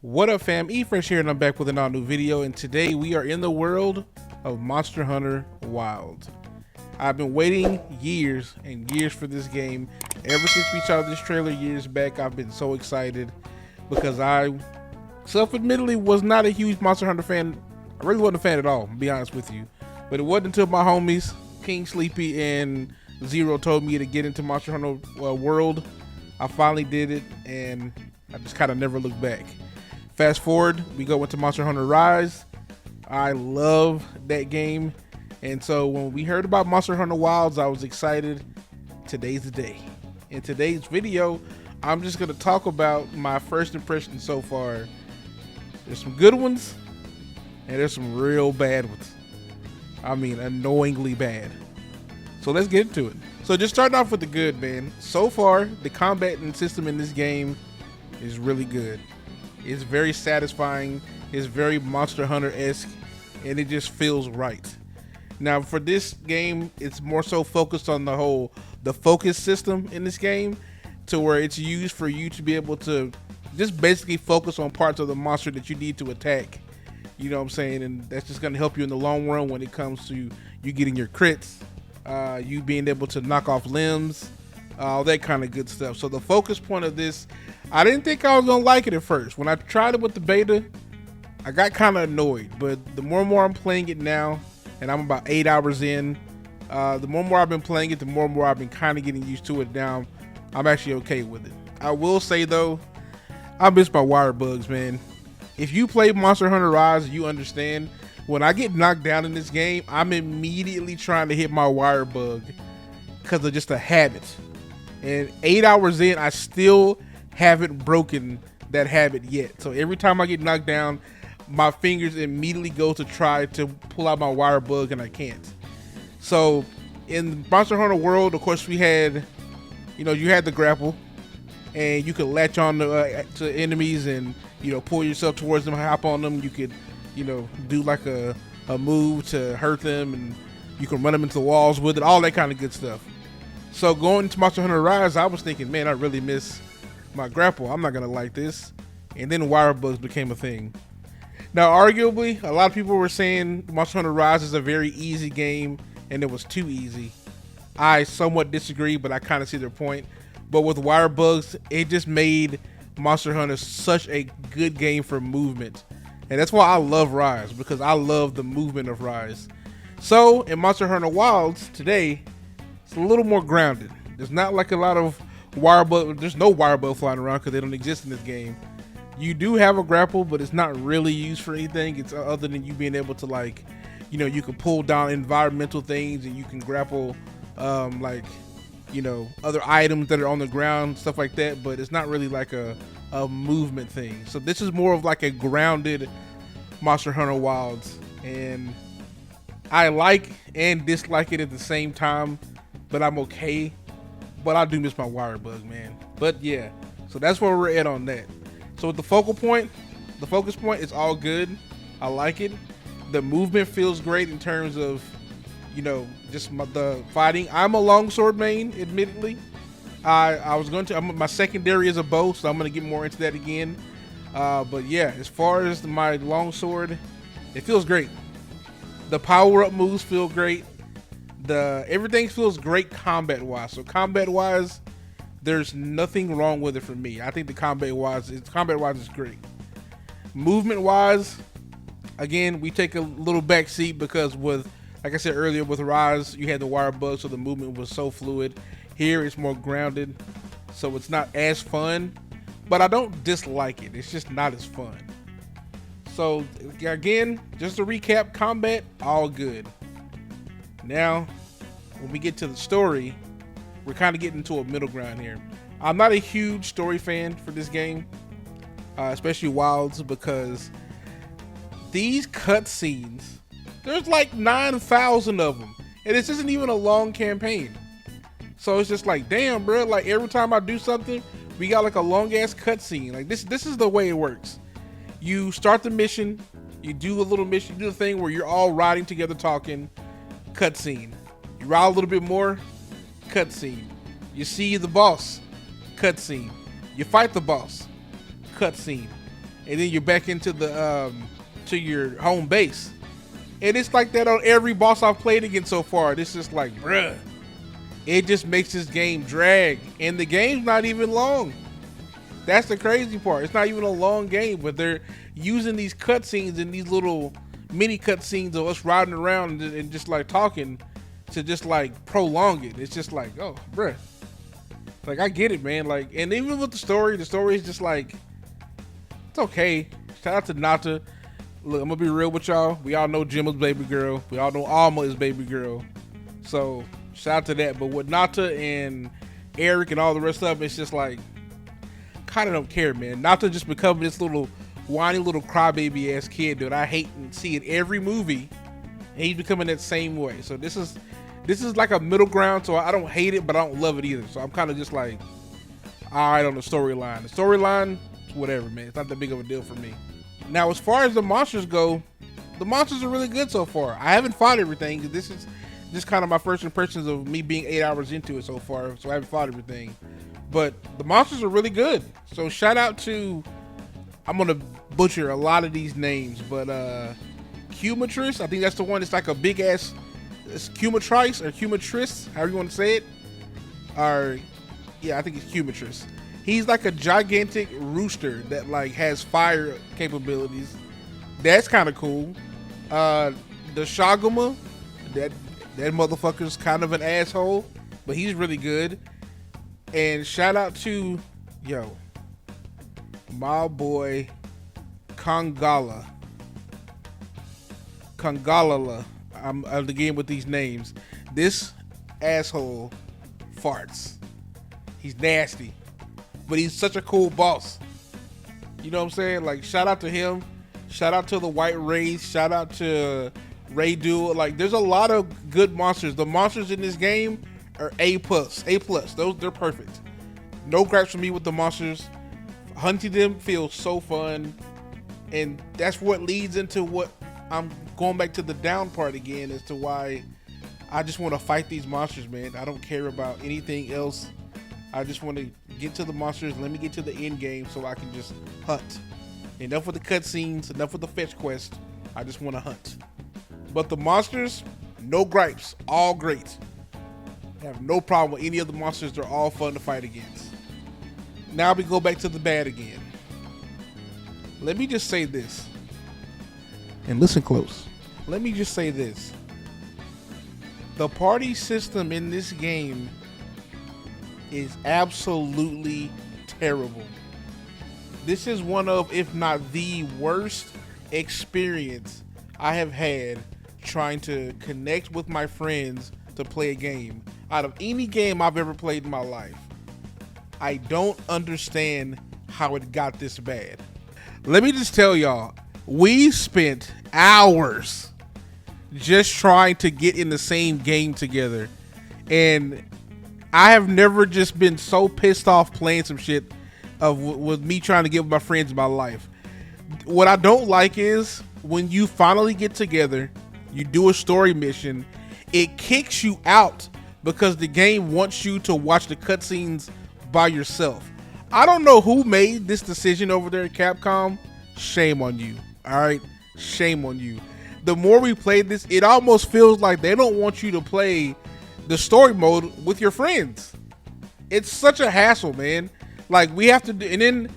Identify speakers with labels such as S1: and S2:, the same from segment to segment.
S1: What up fam, eFresh here and I'm back with an all new video, and today we are in the world of Monster Hunter Wilds. I've been waiting years and years for this game. Ever since we saw this trailer years back, I've been so excited because I self-admittedly was not a huge Monster Hunter fan. I really wasn't a fan at all, to be honest with you. But it wasn't until my homies, King Sleepy and Zero, told me to get into Monster Hunter World. I finally did it and I just kind of never looked back. Fast forward, we go into Monster Hunter Rise. I love that game. And so when we heard about Monster Hunter Wilds, I was excited. Today's the day. In today's video, I'm just going to talk about my first impressions so far. There's some good ones, and there's some real bad ones. I mean, annoyingly bad. So let's get into it. So just starting off with the good, man. So far, the combat and system in this game is really good. It's very satisfying. It's very Monster Hunter-esque, and it just feels right. Now, for this game, it's more so focused on the focus system in this game, to where it's used for you to be able to just basically focus on parts of the monster that you need to attack. You know what I'm saying? And that's just going to help you in the long run when it comes to you getting your crits, you being able to knock off limbs, all that kind of good stuff. So the focus point of this, I didn't think I was gonna like it at first. When I tried it with the beta, I got kind of annoyed, but the more and more I'm playing it now, and I'm about 8 hours in, the more and more I've been playing it, the more and more I've been kind of getting used to it now. I'm actually okay with it. I will say though, I miss my wire bugs, man. If you play Monster Hunter Rise, you understand, when I get knocked down in this game, I'm immediately trying to hit my wire bug because of just a habit. And 8 hours in, I still haven't broken that habit yet. So every time I get knocked down, my fingers immediately go to try to pull out my wire bug, and I can't. So in Monster Hunter World, of course, we had, you had the grapple, and you could latch on to enemies and, pull yourself towards them, hop on them. You could, do like a move to hurt them, and you can run them into the walls with it, all that kind of good stuff. So going to Monster Hunter Rise, I was thinking, man, I really miss my grapple. I'm not going to like this. And then wire bugs became a thing. Now, arguably, a lot of people were saying Monster Hunter Rise is a very easy game and it was too easy. I somewhat disagree, but I kind of see their point. But with wire bugs, it just made Monster Hunter such a good game for movement. And that's why I love Rise, because I love the movement of Rise. So in Monster Hunter Wilds today, it's a little more grounded. There's not like a lot of wire bug. There's no wire bug flying around because they don't exist in this game. You do have a grapple, but it's not really used for anything. It's other than you being able to, you can pull down environmental things, and you can grapple other items that are on the ground, stuff like that. But it's not really like a movement thing. So this is more of like a grounded Monster Hunter Wilds, and I like and dislike it at the same time. But I'm okay. But I do miss my wire bug, man. But yeah, so that's where we're at on that. So with the focus point, it's all good. I like it. The movement feels great in terms of, the fighting. I'm a longsword main, admittedly. My secondary is a bow, so I'm going to get more into that again. But yeah, as far as my longsword, it feels great. The power-up moves feel great. Everything feels great combat wise. So combat wise, there's nothing wrong with it for me. I think the combat wise is great. Movement wise, again, we take a little back seat because like I said earlier, with Rise, you had the wire bug, so the movement was so fluid. Here it's more grounded, so it's not as fun, but I don't dislike it. It's just not as fun. So again, just to recap, combat, all good. Now, when we get to the story, we're kind of getting to a middle ground here. I'm not a huge story fan for this game, especially Wilds, because these cutscenes, there's like 9,000 of them, and this isn't even a long campaign. So it's just like, damn, bro, like every time I do something, we got like a long ass cutscene. Like this is the way it works. You start the mission, you do a little mission, you do the thing where you're all riding together talking, cutscene. You ride a little bit more, cutscene. You see the boss, cutscene. You fight the boss, cutscene. and then you're back into the to your home base. And it's like that on every boss I've played against so far. This is like, bruh, it just makes this game drag, and the game's not even long. That's the crazy part. It's not even a long game, but they're using these cutscenes and these little mini cutscenes of us riding around and just like talking to just like prolong it. It's just like, oh, bruh. Like, I get it, man. Like, and even with the story is just like, it's okay. Shout out to Nata. Look, I'm gonna be real with y'all. We all know Gemma's baby girl. We all know Alma is baby girl. So shout out to that. But with Nata and Eric and all the rest of them, it's just like, kind of don't care, man. Nata just becoming this little whiny little crybaby ass kid that I hate and see in every movie, and he's becoming that same way. So this is like a middle ground. So I don't hate it, but I don't love it either. So I'm kind of just like, all right on the storyline. The storyline, whatever, man. It's not that big of a deal for me. Now, as far as the monsters go, the monsters are really good so far. I haven't fought everything. This is just kind of my first impressions of me being 8 hours into it so far. So I haven't fought everything. But the monsters are really good. So shout out to, I'm going to butcher a lot of these names, but Cumatris, I think that's the one that's like a big ass, it's Cumatrice or Cumatris, however you want to say it. Or, yeah, I think it's Cumatris. He's like a gigantic rooster that like has fire capabilities. That's kind of cool. The Shaguma, that motherfucker's kind of an asshole, but he's really good. And shout out to, my boy Kongala. I'm again with these names. This asshole farts. He's nasty, but he's such a cool boss. You know what I'm saying? Like, shout out to him. Shout out to the White Rays. Shout out to Ray Duel. Like, there's a lot of good monsters. The monsters in this game are A+. Those, they're perfect. No gripes for me with the monsters. Hunting them feels so fun. And that's what leads into what I'm going back to the down part again as to why I just want to fight these monsters, man. I don't care about anything else. I just want to get to the monsters. Let me get to the end game so I can just hunt. Enough with the cutscenes, enough with the fetch quest. I just want to hunt. But the monsters, no gripes. All great. I have no problem with any of the monsters. They're all fun to fight against. Now we go back to the bad again. Let me just say this. And listen close. Let me just say this. The party system in this game is absolutely terrible. This is one of, if not the worst experience I have had trying to connect with my friends to play a game out of any game I've ever played in my life. I don't understand how it got this bad. Let me just tell y'all, we spent hours just trying to get in the same game together, and I have never just been so pissed off playing some shit with me trying to get with my friends in my life. What I don't like is when you finally get together, you do a story mission, it kicks you out because the game wants you to watch the cutscenes by yourself. I don't know who made this decision over there at Capcom. Shame on you. All right, shame on you. The more we played this, it almost feels like they don't want you to play the story mode with your friends. It's such a hassle, man. Like, we have to do, and then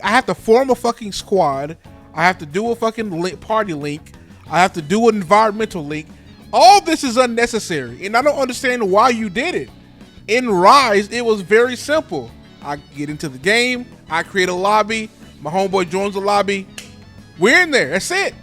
S1: I have to form a fucking squad. I have to do a fucking party link. I have to do an environmental link. All this is unnecessary, and I don't understand why you did it. In Rise, it was very simple. I get into the game, I create a lobby, my homeboy joins the lobby, we're in there. That's it.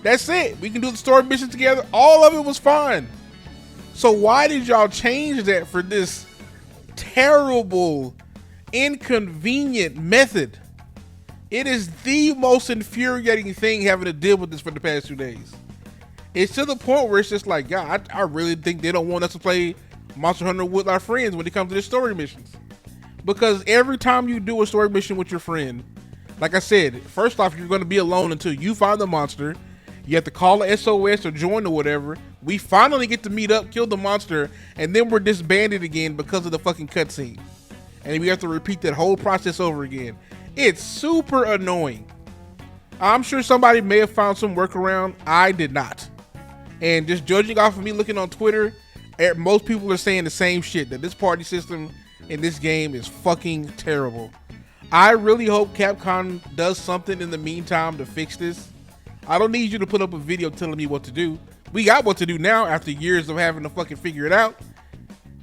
S1: That's it. We can do the story mission together. All of it was fine. So why did y'all change that for this terrible, inconvenient method? It is the most infuriating thing having to deal with this for the past 2 days. It's to the point where it's just like, God, I really think they don't want us to play Monster Hunter with our friends when it comes to the story missions. Because every time you do a story mission with your friend, like I said, first off, you're going to be alone until you find the monster. You have to call a SOS or join or whatever. We finally get to meet up, kill the monster, and then we're disbanded again because of the fucking cutscene. And we have to repeat that whole process over again. It's super annoying. I'm sure somebody may have found some workaround. I did not. And just judging off of me looking on Twitter, most people are saying the same shit, that this party system in this game is fucking terrible. I really hope Capcom does something in the meantime to fix this. I don't need you to put up a video telling me what to do. We got what to do now after years of having to fucking figure it out.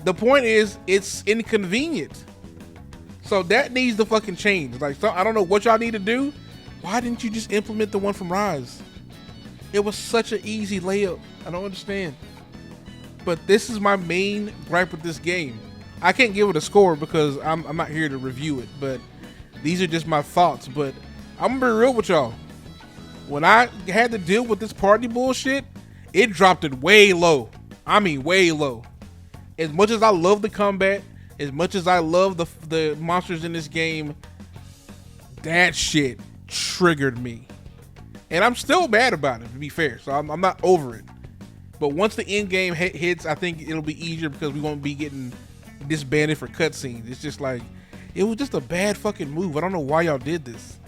S1: The point is, it's inconvenient. So that needs to fucking change. Like, so I don't know what y'all need to do. Why didn't you just implement the one from Rise? It was such an easy layup. I don't understand. But this is my main gripe with this game. I can't give it a score because I'm not here to review it, but these are just my thoughts. But I'm gonna be real with y'all. When I had to deal with this party bullshit, it dropped it way low. I mean, way low. As much as I love the combat, as much as I love the monsters in this game, that shit triggered me. And I'm still mad about it, to be fair. So I'm not over it. But once the end game hits, I think it'll be easier because we won't be getting disbanded for cutscenes. It's just like, it was just a bad fucking move. I don't know why y'all did this.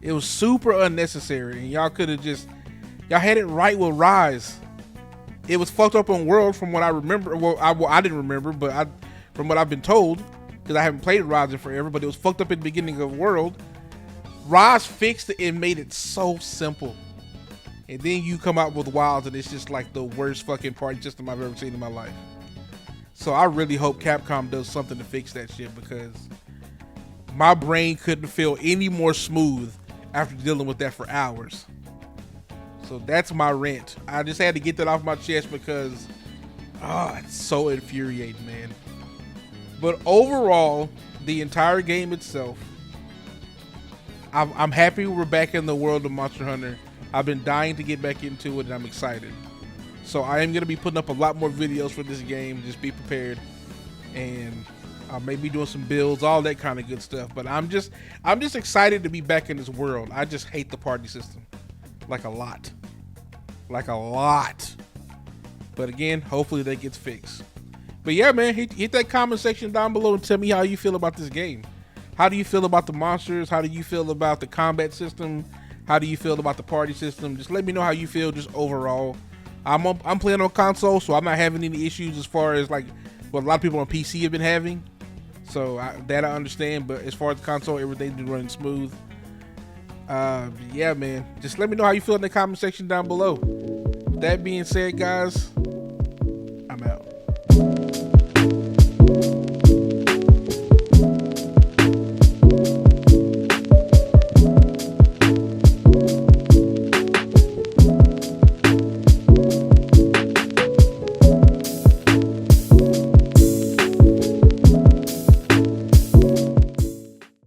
S1: It was super unnecessary, and y'all could have just, y'all had it right with Rise. It was fucked up on World from what I remember. Well, I didn't remember, but from what I've been told, because I haven't played Rise in forever, but it was fucked up in the beginning of World. Rise fixed it and made it so simple. And then you come out with Wilds and it's just like the worst fucking party system I've ever seen in my life. So I really hope Capcom does something to fix that shit, because my brain couldn't feel any more smooth after dealing with that for hours. So that's my rant. I just had to get that off my chest because it's so infuriating, man. But overall, the entire game itself, I'm happy we're back in the world of Monster Hunter. I've been dying to get back into it, and I'm excited. So I am going to be putting up a lot more videos for this game. Just be prepared. And I may be doing some builds, all that kind of good stuff. But I'm just excited to be back in this world. I just hate the party system. Like a lot. Like a lot. But again, hopefully that gets fixed. But yeah, man, hit that comment section down below and tell me how you feel about this game. How do you feel about the monsters? How do you feel about the combat system? How do you feel about the party system? Just let me know how you feel just overall. I'm playing on console, so I'm not having any issues as far as like what a lot of people on PC have been having. So that I understand, but as far as the console, everything's been running smooth. Yeah, man. Just let me know how you feel in the comment section down below. With that being said, guys,